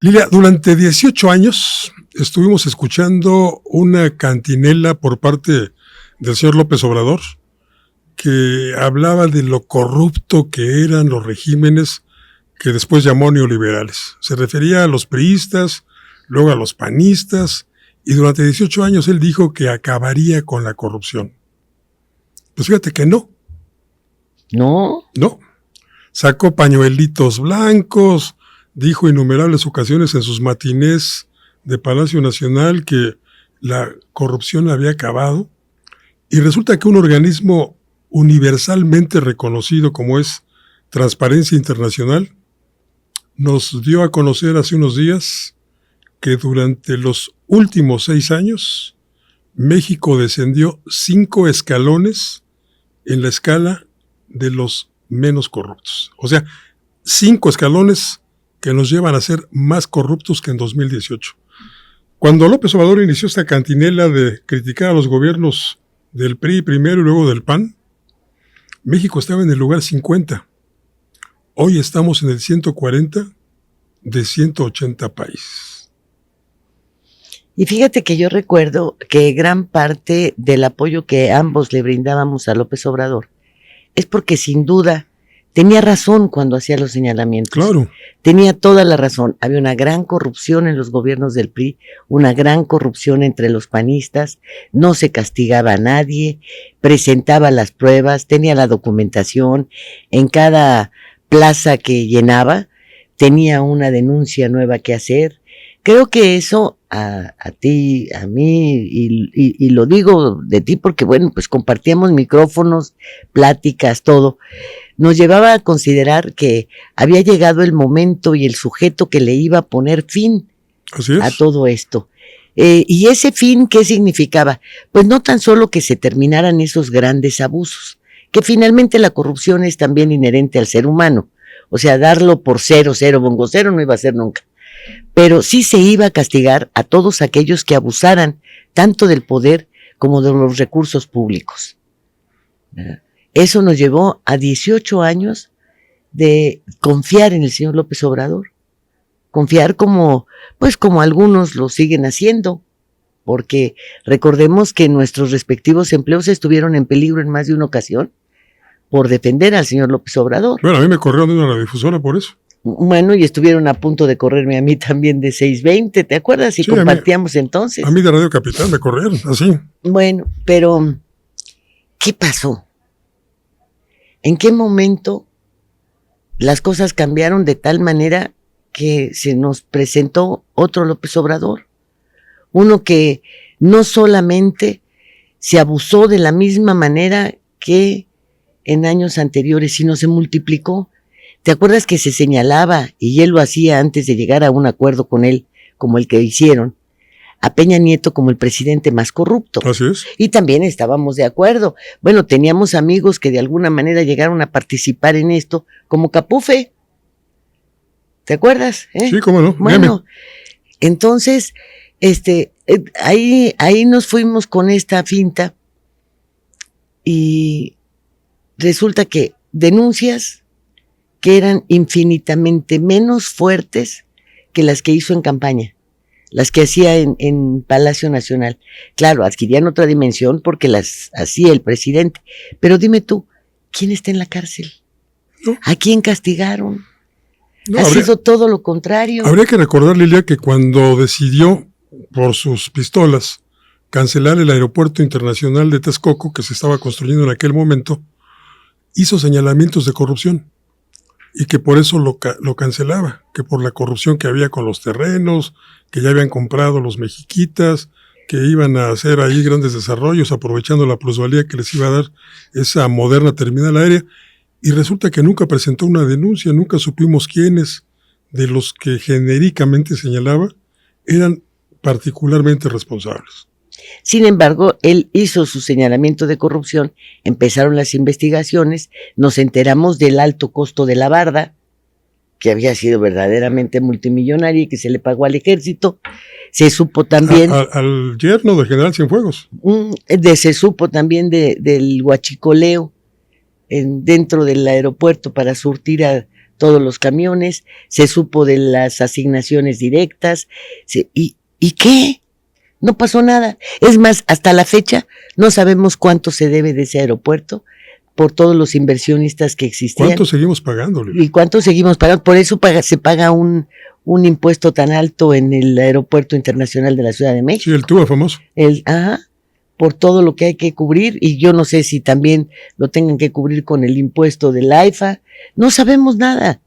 Lilia, durante 18 años estuvimos escuchando una cantinela por parte del señor López Obrador que hablaba de lo corrupto que eran los regímenes que después llamó neoliberales. Se refería a los priistas, luego a los panistas, y durante 18 años él dijo que acabaría con la corrupción. Pues fíjate que no. ¿No? No. Sacó pañuelitos blancos, dijo innumerables ocasiones en sus matinés de Palacio Nacional que la corrupción había acabado, y resulta que un organismo universalmente reconocido como es Transparencia Internacional nos dio a conocer hace unos días que durante los últimos 6 años México descendió 5 escalones en la escala de los menos corruptos. O sea, 5 escalones que nos llevan a ser más corruptos que en 2018. Cuando López Obrador inició esta cantinela de criticar a los gobiernos del PRI primero y luego del PAN, México estaba en el lugar 50. Hoy estamos en el 140 de 180 países. Y fíjate que yo recuerdo que gran parte del apoyo que ambos le brindábamos a López Obrador es porque sin duda tenía razón cuando hacía los señalamientos. Claro. Tenía toda la razón. Había una gran corrupción en los gobiernos del PRI, una gran corrupción entre los panistas, no se castigaba a nadie, presentaba las pruebas, tenía la documentación, en cada plaza que llenaba tenía una denuncia nueva que hacer. Creo que eso a ti, a mí, y lo digo de ti porque, bueno, pues compartíamos micrófonos, pláticas, todo, nos llevaba a considerar que había llegado el momento y el sujeto que le iba a poner fin a todo esto. Y ese fin, ¿qué significaba? Pues no tan solo que se terminaran esos grandes abusos, que finalmente la corrupción es también inherente al ser humano. O sea, darlo por cero, bongo cero no iba a ser nunca. Pero sí se iba a castigar a todos aquellos que abusaran tanto del poder como de los recursos públicos. Eso nos llevó a 18 años de confiar en el señor López Obrador. Confiar como algunos lo siguen haciendo. Porque recordemos que nuestros respectivos empleos estuvieron en peligro en más de una ocasión por defender al señor López Obrador. Bueno, a mí me corrieron de una radiodifusora por eso. Bueno, y estuvieron a punto de correrme a mí también de 620, ¿te acuerdas? Y sí, compartíamos entonces. A mí de Radio Capital me corrieron, así. Bueno, pero ¿qué pasó? ¿En qué momento las cosas cambiaron de tal manera que se nos presentó otro López Obrador? Uno que no solamente se abusó de la misma manera que en años anteriores, sino se multiplicó. ¿Te acuerdas que se señalaba, y él lo hacía antes de llegar a un acuerdo con él, como el que hicieron, a Peña Nieto como el presidente más corrupto? Así es. Y también estábamos de acuerdo. Bueno, teníamos amigos que de alguna manera llegaron a participar en esto, como Capufe. ¿Te acuerdas? Sí, cómo no. Bueno, entonces, ahí nos fuimos con esta finta y resulta que denuncias que eran infinitamente menos fuertes que las que hizo en campaña, las que hacía en Palacio Nacional. Claro, adquirían otra dimensión porque las hacía el presidente. Pero dime tú, ¿quién está en la cárcel? No. ¿A quién castigaron? No, ha sido todo lo contrario. Habría que recordar, Lilia, que cuando decidió, por sus pistolas, cancelar el aeropuerto internacional de Texcoco, que se estaba construyendo en aquel momento, hizo señalamientos de corrupción. Y que por eso lo cancelaba, que por la corrupción que había con los terrenos, que ya habían comprado los mexiquitas, que iban a hacer ahí grandes desarrollos aprovechando la plusvalía que les iba a dar esa moderna terminal aérea. Y resulta que nunca presentó una denuncia, nunca supimos quiénes de los que genéricamente señalaba eran particularmente responsables. Sin embargo, él hizo su señalamiento de corrupción, empezaron las investigaciones, nos enteramos del alto costo de la barda, que había sido verdaderamente multimillonaria y que se le pagó al ejército. Se supo también... Al yerno del general Cienfuegos. Se supo también del huachicoleo dentro del aeropuerto para surtir a todos los camiones, se supo de las asignaciones directas, ¿y qué? No pasó nada. Es más, hasta la fecha no sabemos cuánto se debe de ese aeropuerto por todos los inversionistas que existían. ¿Cuánto seguimos pagándole? ¿Y cuánto seguimos pagando? Por eso se paga un impuesto tan alto en el Aeropuerto Internacional de la Ciudad de México. Sí, el TUA famoso. Por todo lo que hay que cubrir, y yo no sé si también lo tengan que cubrir con el impuesto del AIFA. No sabemos nada.